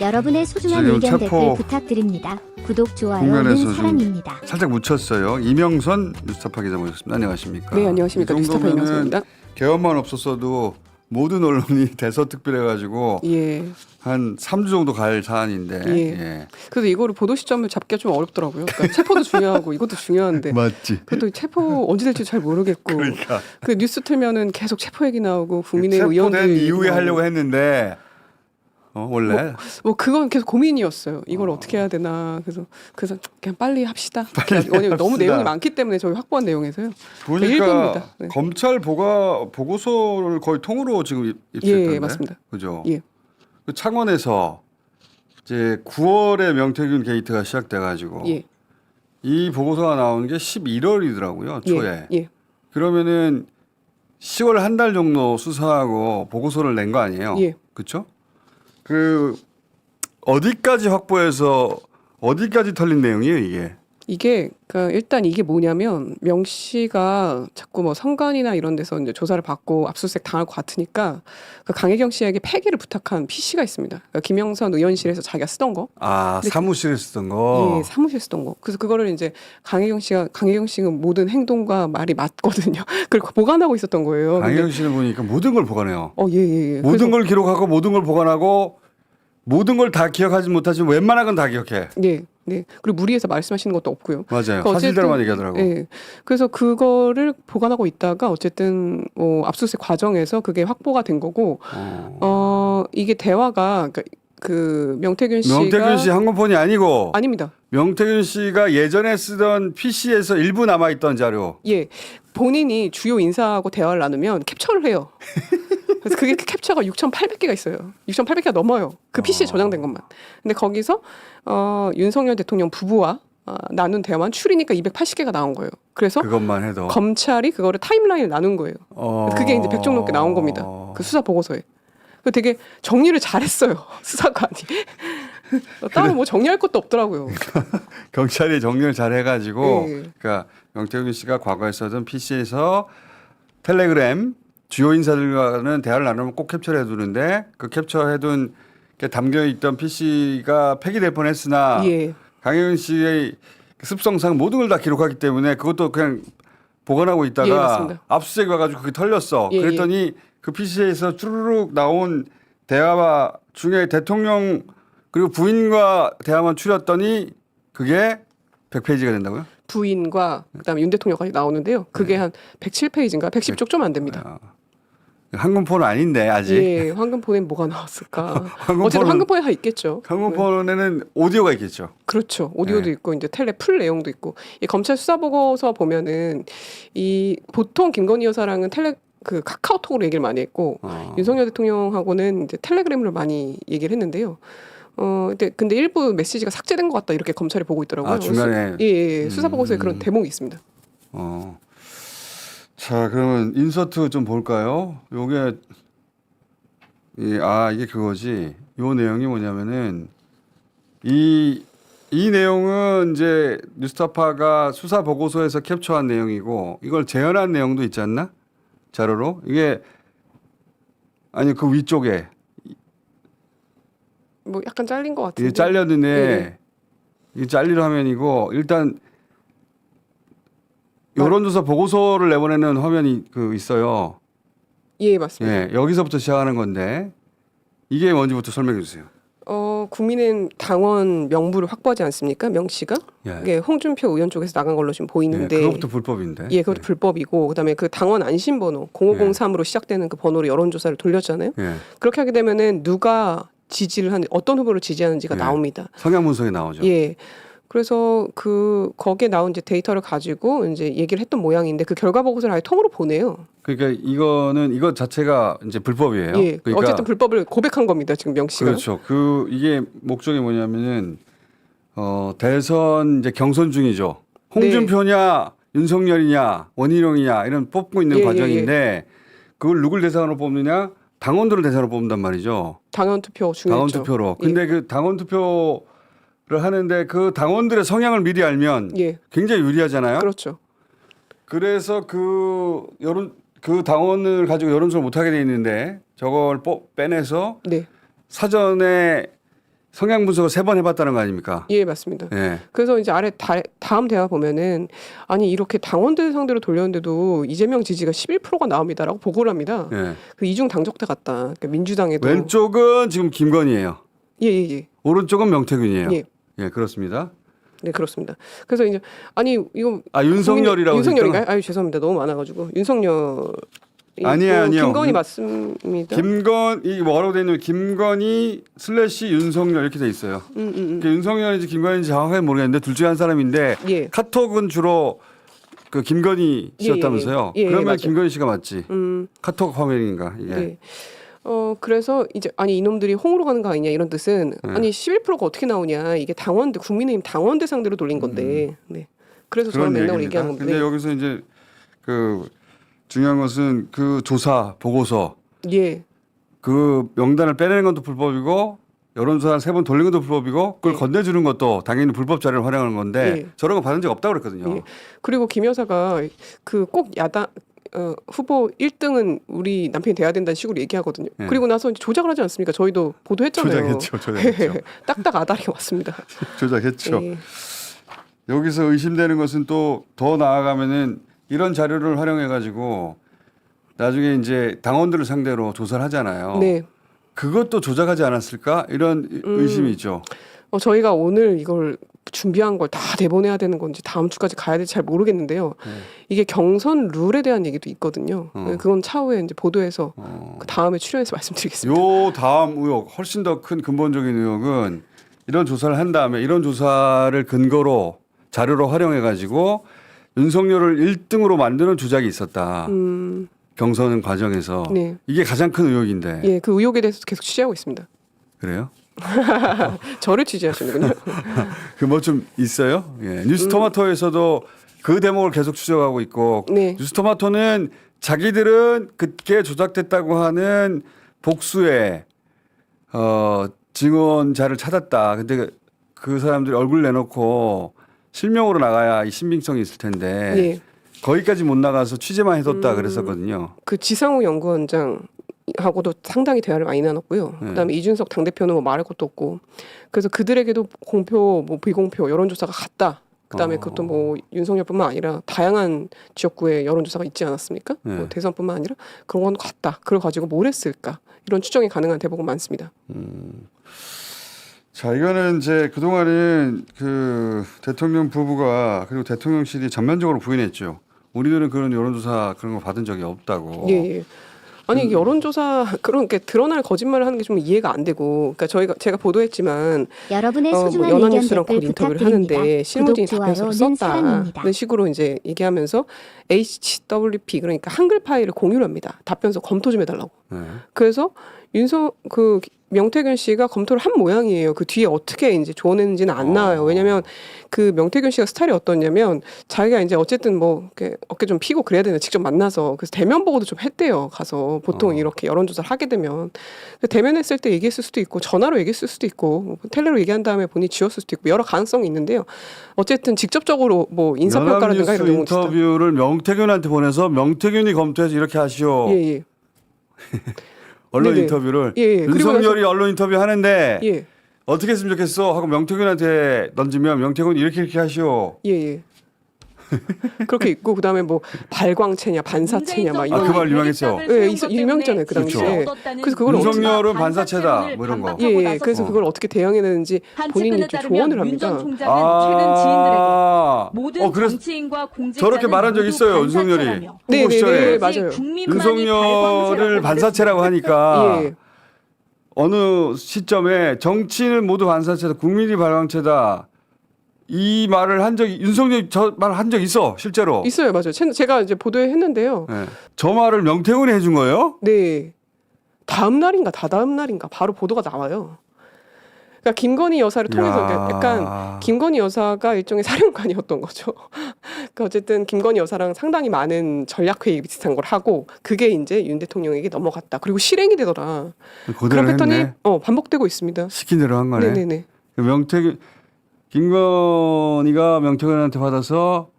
여러분의 소중한 지금 의견 체포 댓글 부탁드립니다. 구독, 좋아요는 국면에서 사랑입니다. 살짝 묻혔어요. 이명선 뉴스타파 기자 모셨습니다. 안녕하십니까? 네, 안녕하십니까. 이 뉴스타파 정도면은 이명선입니다. 개헌만 없었어도 모든 언론이 대서특필해가지고 예. 한 3주 정도 갈 사안인데. 예. 그래서 이거를 보도 시점을 잡기가 좀 어렵더라고요. 그러니까 체포도 중요하고 이것도 중요한데. 맞지. 그래도 체포 언제 될지 잘 모르겠고. 그러니까 그 뉴스 틀면은 계속 체포 얘기 나오고 국민의힘 체포된 의원들 이후에 나오고. 하려고 했는데 원래 뭐 그건 계속 고민이었어요. 이걸 어떻게 해야 되나. 그래서 그냥 빨리 합시다. 왜냐면 너무 내용이 많기 때문에 저희 확보한 내용에서요. 보니까 일부입니다. 네. 검찰 보고서를 거의 통으로 지금 입수했던데. 예, 맞습니다. 그죠? 예. 그 창원에서 이제 9월에 명태균 게이트가 시작돼가지고 예. 이 보고서가 나온 게 11월이더라고요. 초에. 예. 그러면은 10월 한 달 정도 수사하고 보고서를 낸 거 아니에요? 예. 그렇죠? 그 어디까지 확보해서 어디까지 털린 내용이에요, 이게? 이게 그러니까 일단 이게 뭐냐면 명 씨가 자꾸 뭐 선관위나 이런 데서 이제 조사를 받고 압수수색 당할 것 같으니까 그 강혜경 씨에게 폐기를 부탁한 PC가 있습니다. 그러니까 김영선 의원실에서 자기가 쓰던 거. 아, 근데 사무실에 쓰던 거. 예, 사무실에 쓰던 거. 그래서 그거를 이제 강혜경 씨가 모든 행동과 말이 맞거든요. 그걸 보관하고 있었던 거예요. 강혜경 씨를 보니까 모든 걸 보관해요. 예. 모든 걸 기록하고 모든 걸 보관하고 모든 걸 다 기억하지 못하지만 웬만한 건 다 기억해. 네. 그리고 무리해서 말씀하시는 것도 없고요. 맞아요. 그러니까 사실대로만 얘기하더라고. 예. 그래서 그거를 보관하고 있다가 어쨌든 압수수색 과정에서 그게 확보가 된 거고, 이게 대화가 그러니까 그 명태균 씨 항공폰이 아니고 아닙니다. 명태균 씨가 예전에 쓰던 PC에서 일부 남아있던 자료. 예. 본인이 주요 인사하고 대화를 나누면 캡처를 해요. 그래서 그게 캡처가 6,800개가 있어요. 6,800개가 넘어요. 그 PC에 저장된 것만. 근데 거기서 윤석열 대통령 부부와 나눈 대화만 추리니까 280개가 나온 거예요. 그래서 그것만 해도 검찰이 그거를 타임라인을 나눈 거예요. 그게 이제 100쪽 넘게 나온 겁니다. 그 수사 보고서에. 그 되게 정리를 잘했어요. 수사관이. 따로 뭐 정리할 것도 없더라고요. 경찰이 정리를 잘 해가지고 예. 그러니까 명태균 씨가 과거에 쓰던 PC에서 텔레그램 주요 인사들과는 대화를 나누면 꼭 캡처를 해두는데 그 캡처해둔 게 담겨있던 PC가 폐기될 뻔했으나 예. 강혜경 씨의 습성상 모든 걸 다 기록하기 때문에 그것도 그냥 보관하고 예, 있다가 맞습니다. 압수수색 와가지고 그게 털렸어. 예, 그랬더니 그 PC에서 쭈루룩 나온 대화 중에 대통령 그리고 부인과 대화만 추렸더니 그게 100페이지가 된다고요? 부인과 그다음에 윤 대통령까지 나오는데요. 그게 한 107페이지인가 110쪽 좀 안 됩니다. 항공폰은 아닌데 아직. 예, 황금폰엔 뭐가 나왔을까? 황금폰은- 어쨌든 황금폰에 다 있겠죠. 항공폰에는 오디오가 있겠죠. 그렇죠. 오디오도 네. 있고 이제 풀 내용도 있고. 이 검찰 수사 보고서 보면은 이 보통 김건희 여사랑은 그 카카오톡으로 얘기를 많이 했고 윤석열 대통령하고는 이제 텔레그램으로 많이 얘기를 했는데요. 근데 일부 메시지가 삭제된 것 같다 이렇게 검찰이 보고 있더라고요. 아, 중간에? 예, 수사 보고서에 그런 대목이 있습니다. 자, 그러면 인서트 좀 볼까요? 요게 이게 그거지. 요 내용이 뭐냐면은 이 내용은 이제 뉴스타파가 수사 보고서에서 캡처한 내용이고 이걸 재현한 내용도 있지 않나? 자료로. 이게 아니 그 위쪽에 뭐 약간 잘린 것 같은데. 이게 잘렸는데 네. 이게 잘린 화면이고 일단 여론조사 보고서를 내보내는 화면이 있어요. 예, 맞습니다. 예, 여기서부터 시작하는 건데 이게 뭔지부터 설명해 주세요. 국민의힘 당원 명부를 확보하지 않습니까? 명 씨가? 예. 이게 홍준표 의원 쪽에서 나간 걸로 지금 보이는데. 예, 그것부터 불법인데. 예, 그것도 불법이고 그다음에 그 당원 안심번호 0503으로 시작되는 그 번호로 여론조사를 돌렸잖아요. 예. 그렇게 하게 되면은 누가 지지를 하는 어떤 후보를 지지하는지가 예. 나옵니다. 성향 분석이 나오죠. 예. 그래서 거기에 나온 이제 데이터를 가지고 이제 얘기를 했던 모양인데 그 결과 보고서를 아예 통으로 보내요. 그러니까 이거 자체가 이제 불법이에요. 예. 그러니까 어쨌든 불법을 고백한 겁니다. 지금 명 씨가. 그렇죠. 이게 목적이 뭐냐면은 대선 이제 경선 중이죠. 홍준표냐 윤석열이냐 원희룡이냐 이런 뽑고 있는 예, 과정인데 그걸 누굴 대상으로 뽑느냐 당원들을 대상으로 뽑는단 말이죠. 당원 투표 중요했죠. 당원 투표로. 근데 그 당원 투표를 하는데 그 당원들의 성향을 미리 알면 예. 굉장히 유리하잖아요. 그렇죠. 그래서 그 당원을 가지고 여론조사를 못 하게 돼 있는데 저걸 빼내서 네. 사전에 성향 분석을 3번 해봤다는 거 아닙니까? 예, 맞습니다. 예. 그래서 이제 아래 다음 대화 보면은 아니 이렇게 당원들 상대로 돌렸는데도 이재명 지지가 11%가 나옵니다라고 보고를 합니다. 예. 그 이중 당적대 같다. 그러니까 민주당에도 왼쪽은 지금 김건희예요. 예. 오른쪽은 명태균이에요. 예. 예, 그렇습니다. 네, 그렇습니다. 그래서 이제 아니 이거 윤석열이라고 윤석열인가요? 아유 죄송합니다. 너무 많아가지고 윤석열 아니에요. 김건희 맞습니다. 김건희 뭐라고 돼 있냐면 김건희 / 윤석열 이렇게 돼 있어요. 그러니까 윤석열인지 김건희인지 정확하게 모르겠는데 둘 중에 한 사람인데 예. 카톡은 주로 그 김건희 씨였다면서요. 예, 그러면 맞아요. 김건희 씨가 맞지. 카톡 화면인가 이게. 네. 그래서 이제 아니 이놈들이 홍으로 가는 거 아니냐 이런 뜻은 아니 11%가 어떻게 나오냐 이게 당원들 국민의힘 당원들 상대로 돌린 건데. 네. 그래서 저는 맨날 얘기하는 건데. 근데 여기서 이제 그 중요한 것은 그 조사 보고서 예. 그 명단을 빼내는 것도 불법이고 여론조사 3번 돌리는 것도 불법이고 그걸 예. 건네주는 건네주는 것도 당연히 불법 자료를 활용하는 건데 예. 저런 거 받은 적 없다고 그랬거든요. 예. 그리고 김 여사가 그 꼭 야당 후보 1등은 우리 남편이 돼야 된다는 식으로 얘기하거든요. 예. 그리고 나서 이제 조작을 하지 않습니까? 저희도 보도했잖아요. 조작했죠. 딱딱 아다리가 왔습니다. 조작했죠. 예. 여기서 의심되는 것은 또 더 나아가면은 이런 자료를 활용해 가지고 나중에 이제 당원들을 상대로 조사를 하잖아요. 네. 그것도 조작하지 않았을까 이런 의심이 있죠. 저희가 오늘 이걸 준비한 걸 다 내보내야 되는 건지 다음 주까지 가야 될지 잘 모르겠는데요. 이게 경선 룰에 대한 얘기도 있거든요. 그건 차후에 이제 보도해서 그 다음에 출연해서 말씀드리겠습니다. 요 다음 의혹 훨씬 더 큰 근본적인 의혹은 이런 조사를 한 다음에 이런 조사를 근거로 자료로 활용해 가지고 윤석열을 1등으로 만드는 조작이 있었다. 경선 과정에서 네. 이게 가장 큰 의혹인데 예, 그 의혹에 대해서 계속 취재하고 있습니다. 그래요? 저를 취재하시는군요. 그 뭐 좀 있어요? 예. 뉴스토마토에서도 그 대목을 계속 추적하고 있고 네. 뉴스토마토는 자기들은 그게 조작됐다고 하는 복수의 증언자를 찾았다. 근데 그 사람들이 얼굴 내놓고 실명으로 나가야 이 신빙성이 있을 텐데 네. 거기까지 못 나가서 취재만 해뒀다 그랬었거든요. 그 지상우 연구원장하고도 상당히 대화를 많이 나눴고요. 네. 그다음에 이준석 당대표는 뭐 말할 것도 없고, 그래서 그들에게도 공표, 뭐 비공표 여론조사가 갔다. 그다음에 그것도 뭐 윤석열뿐만 아니라 다양한 지역구에 여론조사가 있지 않았습니까? 네. 뭐 대선뿐만 아니라 그런 건 갔다. 그걸 가지고 뭘 했을까? 이런 추정이 가능한 대목은 많습니다. 자, 이거는 이제 그동안은 그 대통령 부부가 그리고 대통령실이 전면적으로 부인했죠. 우리들은 그런 여론조사 그런 거 받은 적이 없다고. 예. 아니 이게 여론조사 그런 게 드러날 거짓말을 하는 게 좀 이해가 안 되고, 그러니까 제가 보도했지만 여러분의 뭐 소중한 의견 연합뉴스랑 댓글 곧 인터뷰를 부탁드립니다. 하는데 실무진이 구독, 답변서를 좋아요는 사랑입니다. 썼다는 식으로 이제 얘기하면서 HWP 그러니까 한글 파일을 공유를 합니다. 답변서 검토 좀 해달라고. 네. 그래서 그 명태균 씨가 검토를 한 모양이에요. 그 뒤에 어떻게 이제 조언했는지는 안 나와요. 왜냐면 그 명태균 씨가 스타일이 어떠냐면 자기가 이제 어쨌든 뭐 이렇게 어깨 좀 피고 그래야 되나 직접 만나서 그래서 대면 보고도 좀 했대요. 가서 보통 이렇게 여론조사를 하게 되면 대면했을 때 얘기했을 수도 있고 전화로 얘기했을 수도 있고 뭐 텔레로 얘기한 다음에 본인이 지웠을 수도 있고 여러 가능성이 있는데요. 어쨌든 직접적으로 뭐 인사평가라든가 이런 연합뉴스 경우는 인터뷰를 명태균한테 보내서 명태균이 검토해서 이렇게 하시오. 예. 언론 네네. 인터뷰를 예. 그리고 윤석열이 언론 인터뷰 하는데 예. 어떻게 했으면 좋겠어 하고 명태균한테 던지면 명태균이 이렇게 하시오. 예. 그렇게 있고 그다음에 뭐 발광체냐 반사체냐 막 이런 그 말 유명했죠. 예, 유명했잖아요, 그 당시에. 그래서 그걸 윤석열은 반사체다 뭐 이런 거. 예, 그래서 그걸 어떻게 대응해야 되는지 본인이 이렇게 조언을 합니다. 아, 그래서 저렇게 말한 적 있어요, 윤석열이. 후보 시절에. 맞아요. 윤석열을 반사체라고 하니까 예. 어느 시점에 정치인은 모두 반사체다, 국민이 발광체다. 이 말을 한 적이 윤석열이 저 말을 한 적 있어 실제로. 있어요, 맞아요. 제가 이제 보도했는데요. 네. 저 말을 명태균이 해준 거예요? 네, 다음 날인가 다다음 날인가 바로 보도가 나와요. 그러니까 김건희 여사를 통해서 약간 김건희 여사가 일종의 사령관이었던 거죠. 그러니까 어쨌든 김건희 여사랑 상당히 많은 전략 회의 비슷한 걸 하고 그게 이제 윤 대통령에게 넘어갔다. 그리고 실행이 되더라. 그런 패턴이 반복되고 있습니다. 시킨 대로 한 거네. 네네네. 김건희가 명태균한테 받아서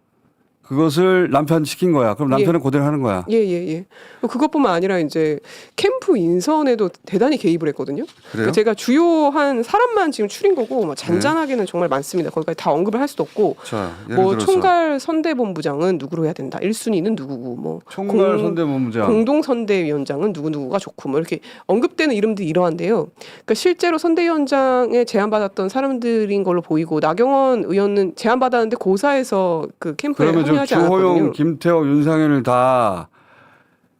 그것을 남편 시킨 거야. 그럼 남편은 예. 그대로 하는 거야. 예. 그것뿐만 아니라 이제 캠프 인선에도 대단히 개입을 했거든요. 그래요? 그러니까 제가 주요한 사람만 지금 추린 거고 뭐 잔잔하게는 정말 많습니다. 거기까지 다 언급을 할 수도 없고 자, 예를 뭐 들어서 총괄 선대본부장은 누구로 해야 된다. 1순위는 누구고 뭐 총괄 선대본부장. 공동 선대위원장은 누구누구가 좋고 뭐 이렇게 언급되는 이름들이 이러한데요. 그러니까 실제로 선대위원장에 제안받았던 사람들인 걸로 보이고 나경원 의원은 제안받았는데 고사에서 그 캠프에 그러면 좀 합류하지 주호영, 않았거든요. 김태호, 윤상현을 다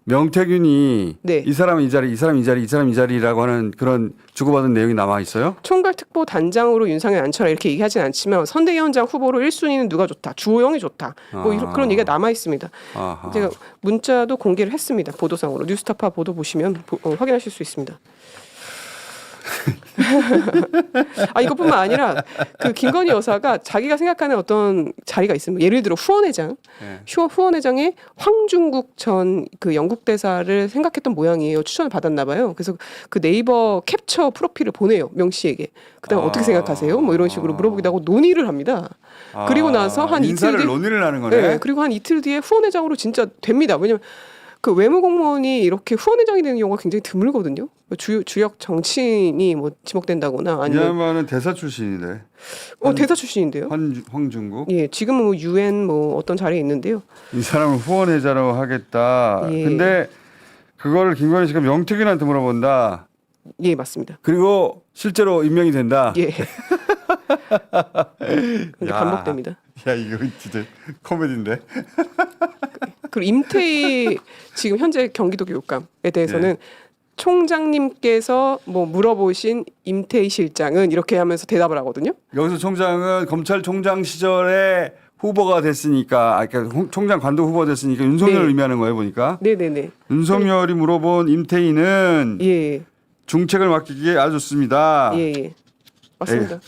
명태균이 네. 이 사람은 이 자리, 이 사람 이 자리, 이 사람 이 자리라고 하는 그런 주고받은 내용이 남아 있어요? 총괄 특보 단장으로 윤상현 앉혀라 이렇게 얘기하진 않지만 선대위원장 후보로 1순위는 누가 좋다. 주호영이 좋다. 뭐 아. 그런 얘기가 남아 있습니다. 아하. 제가 문자도 공개를 했습니다. 보도상으로 뉴스타파 보도 보시면 확인하실 수 있습니다. 이것뿐만 아니라 그 김건희 여사가 자기가 생각하는 어떤 자리가 있습니다. 예를 들어 후원회장, 네. 후원회장의 황중국 전 그 영국 대사를 생각했던 모양이에요. 추천을 받았나 봐요. 그래서 그 네이버 캡처 프로필을 보내요. 명 씨에게. 그다음 어떻게 생각하세요? 뭐 이런 식으로 물어보기도 하고 논의를 합니다. 그리고 나서 한 이틀 인사를 뒤 논의를 하는 거네. 네, 그리고 한 이틀 뒤에 후원회장으로 진짜 됩니다. 왜냐면 그 외무공무원이 이렇게 후원회장이 되는 경우가 굉장히 드물거든요. 주역 정치인이 뭐 지목된다거나 이 아니면 양반은 대사 출신이래. 대사 출신인데요. 황중국. 예, 지금은 뭐 UN 뭐 어떤 자리에 있는데요. 이 사람을 후원회자로 하겠다. 예. 근데 그거를 김건희 씨가 명태균한테 물어본다. 예, 맞습니다. 그리고 실제로 임명이 된다. 예. 근데 야. 반복됩니다. 야 이거 진짜 코미디인데. 그리고 임태희 지금 현재 경기도 교육감에 대해서는 예. 총장님께서 뭐 물어보신 임태희 실장은 이렇게 하면서 대답을 하거든요. 여기서 총장은 검찰총장 시절에 후보가 됐으니까, 그러니까 총장 관도 후보가 됐으니까 윤석열을 네. 의미하는 거예요 보니까. 네네네. 윤석열이 물어본 임태희는 예, 중책을 맡기기에 아주 좋습니다. 예. 맞습니다.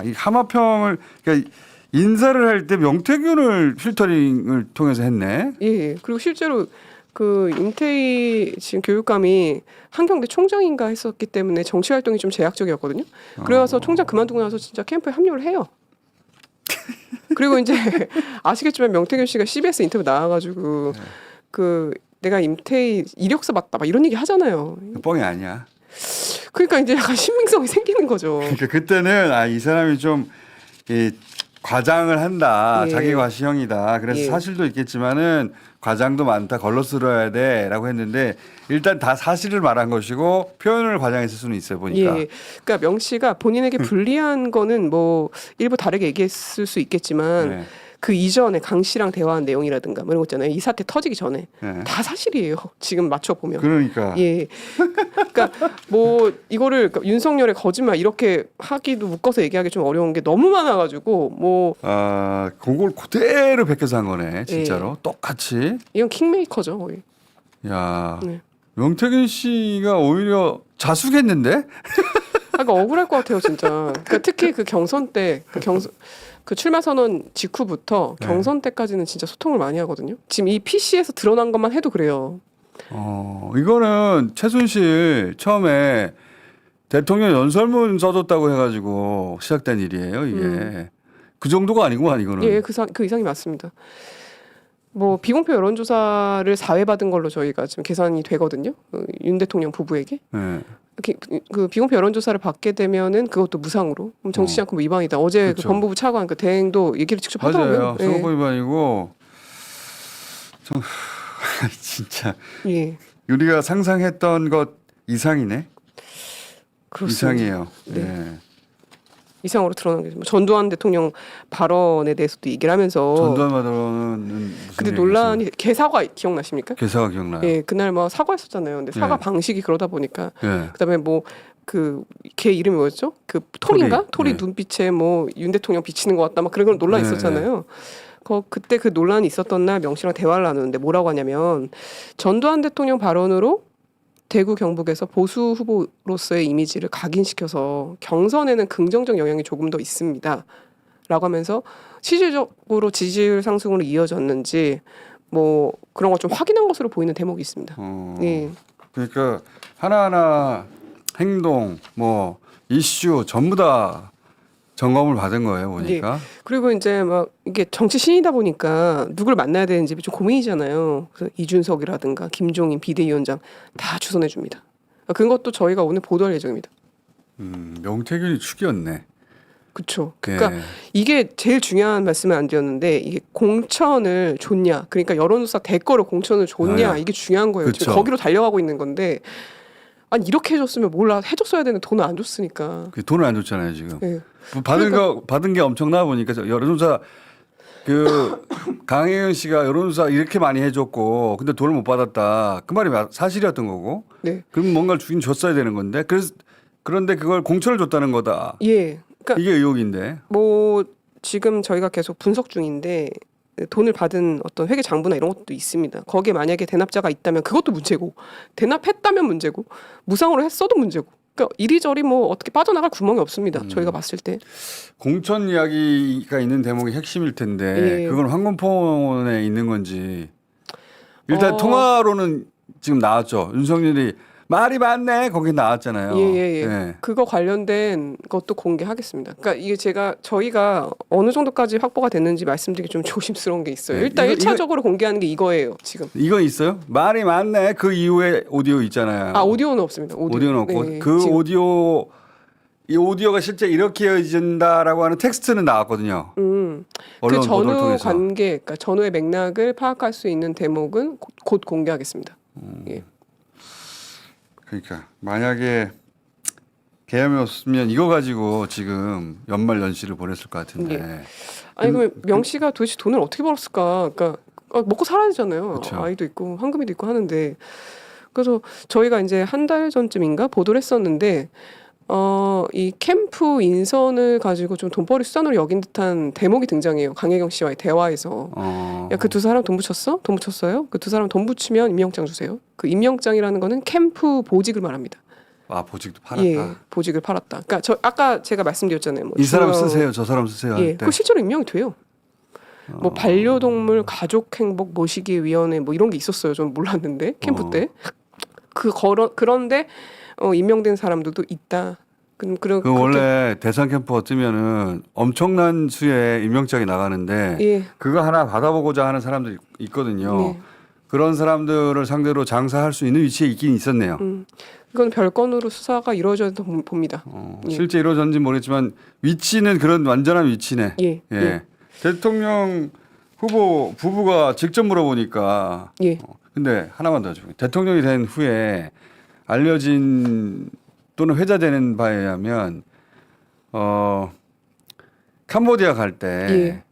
이 하마평을 그러니까 인사를 할 때 명태균을 필터링을 통해서 했네. 예. 그리고 실제로 그 임태희 지금 교육감이 한경대 총장인가 했었기 때문에 정치 활동이 좀 제약적이었거든요. 그래서 총장 그만두고 나서 진짜 캠프에 합류를 해요. 그리고 이제 아시겠지만 명태균 씨가 CBS 인터뷰 나와가지고 그 내가 임태희 이력서 봤다 막 이런 얘기 하잖아요. 뻥이 아니야. 그러니까 이제 약간 신빙성이 생기는 거죠. 그러니까 그때는 이 사람이 좀 과장을 한다. 예. 자기 과시형이다. 그래서 예. 사실도 있겠지만은 과장도 많다. 걸러들어야 돼라고 했는데 일단 다 사실을 말한 것이고 표현을 과장했을 수는 있어요 보니까. 예. 그러니까 명 씨가 본인에게 불리한 거는 뭐 일부 다르게 얘기했을 수 있겠지만 네. 그 이전에 강 씨랑 대화한 내용이라든가 뭐 이런 거 있잖아요. 이 사태 터지기 전에 네. 다 사실이에요. 지금 맞춰 보면. 그러니까. 예. 그러니까 뭐 이거를 윤석열의 거짓말 이렇게 하기도 묶어서 얘기하기 좀 어려운 게 너무 많아가지고 뭐 그걸 그대로 베껴서 한 거네 진짜로 예. 똑같이. 이건 킹메이커죠 거의. 야 네. 명태균 씨가 오히려 자숙했는데? 그러니까 억울할 것 같아요 진짜. 그러니까 특히 그 경선 때 그 출마 선언 직후부터 네. 경선 때까지는 진짜 소통을 많이 하거든요. 지금 이 PC에서 드러난 것만 해도 그래요. 이거는 최순실 처음에 대통령 연설문 써줬다고 해가지고 시작된 일이에요 이게. 그 정도가 아니구만 이거는. 예, 그 이상이 맞습니다. 뭐 비공표 여론조사를 사회받은 걸로 저희가 지금 계산이 되거든요. 윤 대통령 부부에게. 네. 그 비공표 여론조사를 받게 되면은 그것도 무상으로 정치지 않고 뭐 위반이다. 어제 그렇죠. 그 법무부 차관 그 대행도 얘기를 직접 맞아요. 하더라고요. 선거법 위반이고 진짜 예, 우리가 상상했던 것 이상이네. 그렇습니다. 이상해요. 네. 네. 이상으로 드러난 게 뭐 전두환 대통령 발언에 대해서도 얘기를 하면서 전두환 발언은 무슨 근데 얘기였어요? 논란이 개사과 기억나십니까? 개사가 기억나요. 예, 그날 뭐 사과했었잖아요. 근데 사과 네. 방식이 그러다 보니까 예. 그다음에 뭐 그 걔 이름이 뭐였죠? 그 토리인가? 토리 네. 눈빛에 뭐 윤 대통령 비치는 것 같다. 막 그런 건 논란 네, 있었잖아요. 그때 그 논란이 있었던 날 명 씨랑 대화를 나누는데 뭐라고 하냐면 전두환 대통령 발언으로 대구 경북에서 보수 후보로서의 이미지를 각인시켜서 경선에는 긍정적 영향이 조금 더 있습니다. 라고 하면서 실질적으로 지지율 상승으로 이어졌는지 뭐 그런 거 좀 확인한 것으로 보이는 대목이 있습니다. 예. 그러니까 하나하나 행동, 뭐 이슈 전부 다 점검을 받은 거예요, 보니까. 그리고 이제 막 이게 정치 신이다 보니까 누굴 만나야 되는지 좀 고민이잖아요. 그래서 이준석이라든가 김종인 비대위원장 다 추선해 줍니다. 그것도 저희가 오늘 보도할 예정입니다. 명태균이 축이었네. 그렇죠. 그러니까 예. 이게 제일 중요한 말씀은 안 드렸는데 이게 공천을 줬냐, 그러니까 여론조사 대거로 공천을 줬냐, 네. 이게 중요한 거예요. 지금 그쵸. 거기로 달려가고 있는 건데, 아니 이렇게 해줬으면 몰라 해줬어야 되는데 돈을 안 줬으니까. 돈을 안 줬잖아요, 지금. 네. 받은 게 엄청나 보니까 여론조사 그 강혜연 씨가 여론조사 이렇게 많이 해줬고 근데 돈을 못 받았다. 그 말이 사실이었던 거고. 네. 그럼 뭔가를 주긴 줬어야 되는 건데. 그런데 그걸 공천을 줬다는 거다. 예. 그러니까 이게 의혹인데. 뭐 지금 저희가 계속 분석 중인데 돈을 받은 어떤 회계 장부나 이런 것도 있습니다. 거기에 만약에 대납자가 있다면 그것도 문제고, 대납했다면 문제고, 무상으로 했어도 문제고. 그러니까 이리저리 뭐 어떻게 빠져나갈 구멍이 없습니다. 저희가 봤을 때. 공천 이야기가 있는 대목이 핵심일 텐데 예. 그건 황금폰에 있는 건지. 일단 통화로는 지금 나왔죠. 윤석열이 말이 많네 거기 나왔잖아요. 예. 네. 그거 관련된 것도 공개하겠습니다. 그러니까 이게 저희가 어느 정도까지 확보가 됐는지 말씀드리기 좀 조심스러운 게 있어요. 네, 일단 이거- 1차적으로 공개하는 게 이거예요. 지금. 이건 있어요? 말이 많네. 그 이후에 오디오 있잖아요. 아, 오디오는 없습니다. 오디오는 없고 네, 그 지금. 이 오디오가 실제 이렇게 이어진다라고 하는 텍스트는 나왔거든요. 그 언론 보도를 전후 통해서. 관계, 그러니까 전후의 맥락을 파악할 수 있는 대목은 곧 공개하겠습니다. 예. 그러니까 만약에 계엄이 없으면 이거 가지고 지금 연말 연시를 보냈을 것 같은데. 아니 그러면 명 씨가 도대체 돈을 어떻게 벌었을까? 그러니까 먹고 살아야 되잖아요. 그쵸. 아이도 있고 황금이도 있고 하는데. 그래서 저희가 이제 한 달 전쯤인가 보도를 했었는데 이 캠프 인선을 가지고 좀 돈벌이 수단으로 여긴 듯한 대목이 등장해요. 강혜경 씨와의 대화에서. 야, 그 두 사람 돈 붙였어? 돈 붙였어요? 그 두 사람 돈 붙이면 임명장 주세요. 그 임명장이라는 거는 캠프 보직을 말합니다. 아 보직도 팔았다. 예, 보직을 팔았다. 그러니까 아까 제가 말씀드렸잖아요. 뭐 이 사람 중앙- 쓰세요, 저 사람 쓰세요. 예, 할 때. 그 실제로 임명이 돼요. 뭐 반려동물 가족 행복 모시기 위원회 뭐 이런 게 있었어요. 전 몰랐는데 캠프 때. 그런데 임명된 사람들도 있다. 그 원래 대선 캠프가 뜨면은 엄청난 수의 임명장이 나가는데 예. 그거 하나 받아보고자 하는 사람들이 있거든요. 네. 그런 사람들을 상대로 장사할 수 있는 위치에 있긴 있었네요. 이건 별건으로 수사가 이루어져야 봅니다. 예. 실제 이루어졌는지 모르겠지만 위치는 그런 완전한 위치네. 예. 대통령 후보 부부가 직접 물어보니까. 예. 근데 하나만 더 줘. 대통령이 된 후에 알려진 또는 회자되는 바에 의하면 캄보디아 갈 때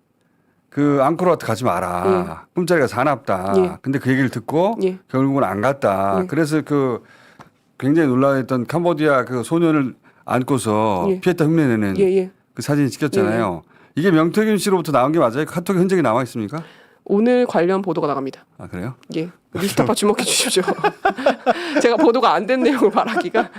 그 앙코르와트 가지 마라. 꿈자리가 사납다. 예. 근데 그 얘기를 듣고 예. 결국은 안 갔다. 예. 그래서 그 굉장히 논란했던 캄보디아 그 소년을 안고서 예. 피했다 흉내내는 예. 그 사진이 찍혔잖아요. 이게 명태균 씨로부터 나온 게 맞아요? 카톡에 흔적이 남아 있습니까? 오늘 관련 보도가 나갑니다. 아 그래요? 예. 뉴스타파 주목해 주십시오. 제가 보도가 안 된 내용을 말하기가.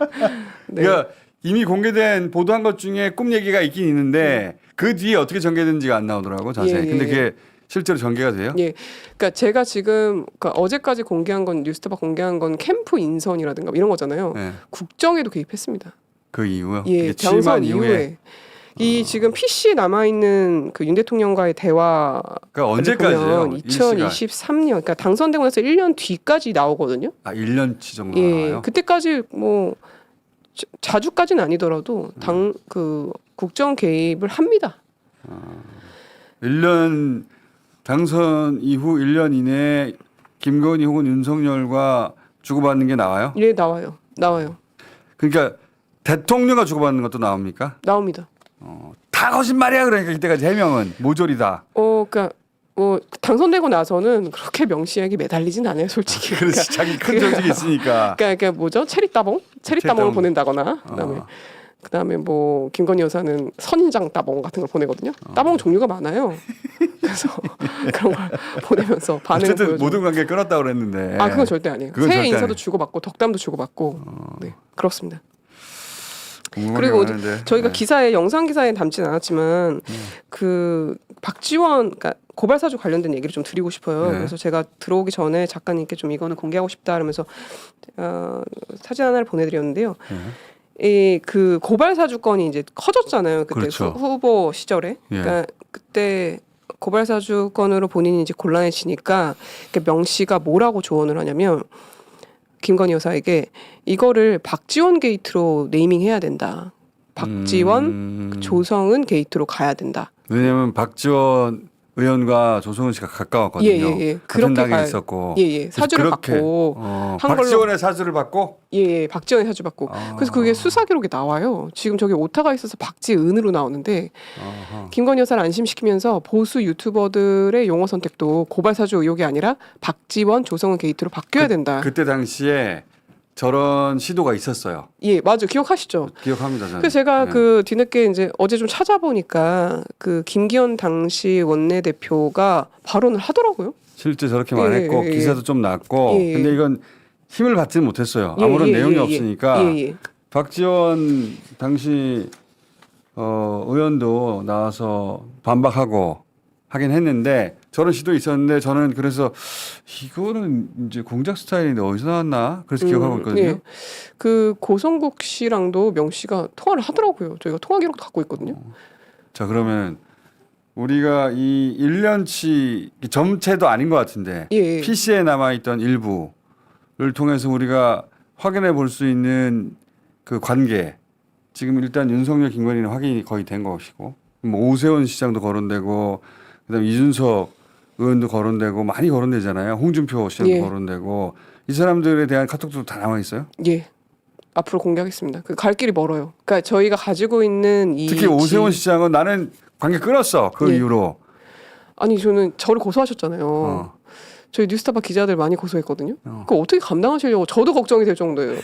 네. 그러니까 이미 공개된 보도한 것 중에 꿈 얘기가 있긴 있는데 그 뒤에 어떻게 전개되는지가 안 나오더라고 자세히. 예. 근데 그게 실제로 전개가 돼요? 예. 그러니까 제가 지금 어제까지 공개한 건 뉴스타파 공개한 건 캠프 인선이라든가 이런 거잖아요. 네. 국정에도 개입했습니다. 그 이후요? 예. 이게 당선 취임한 이후에. 이 지금 PC 남아 있는 그 윤 대통령과의 대화 그러니까 언제까지요? 2023년 그러니까 당선되고 나서 1년 뒤까지 나오거든요. 아 1년치 정도 예. 나와요? 그때까지 뭐 자주까지는 아니더라도 그 국정 개입을 합니다. 1년 당선 이후 1년 이내에 김건희 혹은 윤석열과 주고받는 게 나와요? 예, 나와요. 그러니까 대통령과 주고받는 것도 나옵니까? 나옵니다. 다 거짓말이야 그러니까 이때까지 해명은 모조리다. 그러니까 뭐 당선되고 나서는 그렇게 명시하게 매달리진 않아요, 솔직히. 그렇지 자기 큰 조직이 있으니까. 그러니까 뭐죠? 체리 따봉을 따봉. 보낸다거나 그다음에 뭐 김건희 여사는 선인장 따봉 같은 걸 보내거든요. 따봉 종류가 많아요. 그래서 그런 걸 보내면서 반응을 어쨌든 보여줘. 모든 관계 끊었다고 그랬는데. 그건 절대 아니에요. 그건 새해 절대 인사도 아니에요. 주고받고 덕담도 주고받고. 네, 그렇습니다. 궁금한 그리고 게 많은데. 저희가 네. 기사에 영상 기사에 담지는 않았지만 그 박지원 그러니까 고발 사주 관련된 얘기를 좀 드리고 싶어요. 네. 그래서 제가 들어오기 전에 작가님께 좀 이거는 공개하고 싶다 그러면서 사진 하나를 보내드렸는데요. 그 고발 사주권이 이제 커졌잖아요. 그때 그렇죠. 후보 시절에. 예. 그러니까 그때 고발 사주권으로 본인이 이제 곤란해지니까 명 씨가 뭐라고 조언을 하냐면 김건희 여사에게 이거를 박지원 게이트로 네이밍해야 된다. 박지원, 조성은 게이트로 가야 된다. 왜냐하면 박지원 의원과 조성은 씨가 가까웠거든요. 예. 같은 그렇게 당에 있었고. 예. 사주를 그렇게, 받고 한 걸로 박지원의 사주를 받고. 예, 박지원의 사주 받고. 그래서 그게 수사 기록에 나와요. 지금 저기 오타가 있어서 박지은으로 나오는데 아하. 김건희 여사를 안심시키면서 보수 유튜버들의 용어 선택도 고발 사주 의혹이 아니라 박지원, 조성은 게이트로 바뀌어야 된다. 그때 당시에 저런 시도가 있었어요. 예, 맞아요. 기억하시죠? 기억합니다. 저는. 그래서 제가 네. 그 뒤늦게 이제 어제 좀 찾아보니까 그 김기현 당시 원내대표가 발언을 하더라고요. 실제 저렇게 말했고 예. 기사도 좀 났고 예. 근데 이건 힘을 받지는 못했어요. 예, 아무런 예, 내용이 예, 없으니까 예. 박지원 당시 의원도 나와서 반박하고 하긴 했는데 저런 시도 있었는데 저는 그래서 이거는 이제 공작 스타일인데 어디서 나왔나 그래서 기억하고 있거든요. 예. 그 고성국 씨랑도 명 씨가 통화를 하더라고요. 저희가 통화 기록도 갖고 있거든요. 자 그러면 우리가 이 1년치 점체도 아닌 것 같은데 예. PC에 남아있던 일부를 통해서 우리가 확인해 볼 수 있는 그 관계 지금 일단 윤석열 김건희는 확인이 거의 된 것이고 뭐 오세훈 시장도 거론되고 그다음에 이준석 의원도 거론되고 많이 거론되잖아요. 홍준표 시장도 예. 거론되고 이 사람들에 대한 카톡도 다 남아 있어요. 예. 앞으로 공개하겠습니다. 그 갈 길이 멀어요. 그러니까 저희가 가지고 있는 이 특히 오세훈 시장은 나는 관계 끊었어 그 예. 이후로. 아니 저는 저를 고소하셨잖아요. 어. 저희 뉴스타파 기자들 많이 고소했거든요. 그거 어떻게 감당하시려고 저도 걱정이 될 정도예요.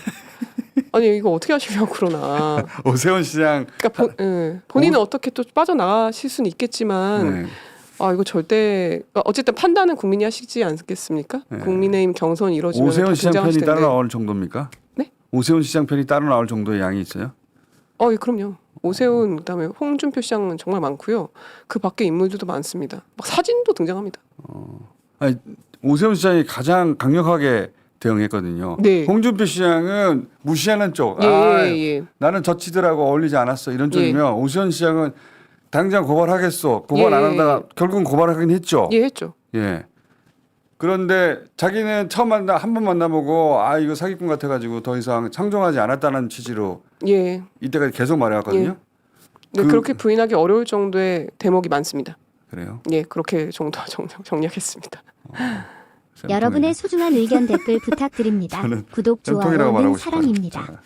아니 이거 어떻게 하시려고 그러나. 오세훈 시장 그러니까 본인은 어떻게 또 빠져나가실 수는 있겠지만 네. 아 이거 절대 그러니까 어쨌든 판단은 국민이 하시지 않겠습니까? 네. 국민의힘 경선이 이루어지면 오세훈 시장 편이 등장하실 따로 텐데. 나올 정도입니까? 네? 오세훈 시장 편이 따로 나올 정도의 양이 있어요? 예, 그럼요. 오세훈 그다음에 홍준표 시장은 정말 많고요. 그 밖에 인물들도 많습니다. 막 사진도 등장합니다. 아니, 오세훈 시장이 가장 강력하게 대응했거든요. 네. 홍준표 시장은 무시하는 쪽. 예. 나는 저치들하고 어울리지 않았어. 이런 쪽이면 오세훈 시장은 당장 고발하겠어. 고발 안 하다가 결국은 고발하긴 했죠. 예, 했죠. 예. 그런데 자기는 처음 한 번 만나보고 아 이거 사기꾼 같아가지고 더 이상 상종하지 않았다는 취지로 예. 이때까지 계속 말해왔거든요. 근데 그렇게 부인하기 어려울 정도의 대목이 많습니다. 그래요. 예, 그렇게 정도 정리하겠습니다. 여러분의 소중한 의견 댓글 부탁드립니다. 구독, 쌤통이라고 좋아요는 말하고 싶어요. 사랑입니다.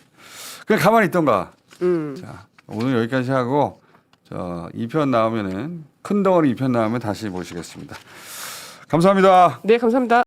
그냥 가만히 있던가. 음. 자, 오늘 여기까지 하고 저 2편 나오면은 큰 덩어리 2편 나오면 다시 모시겠습니다. 감사합니다. 네, 감사합니다.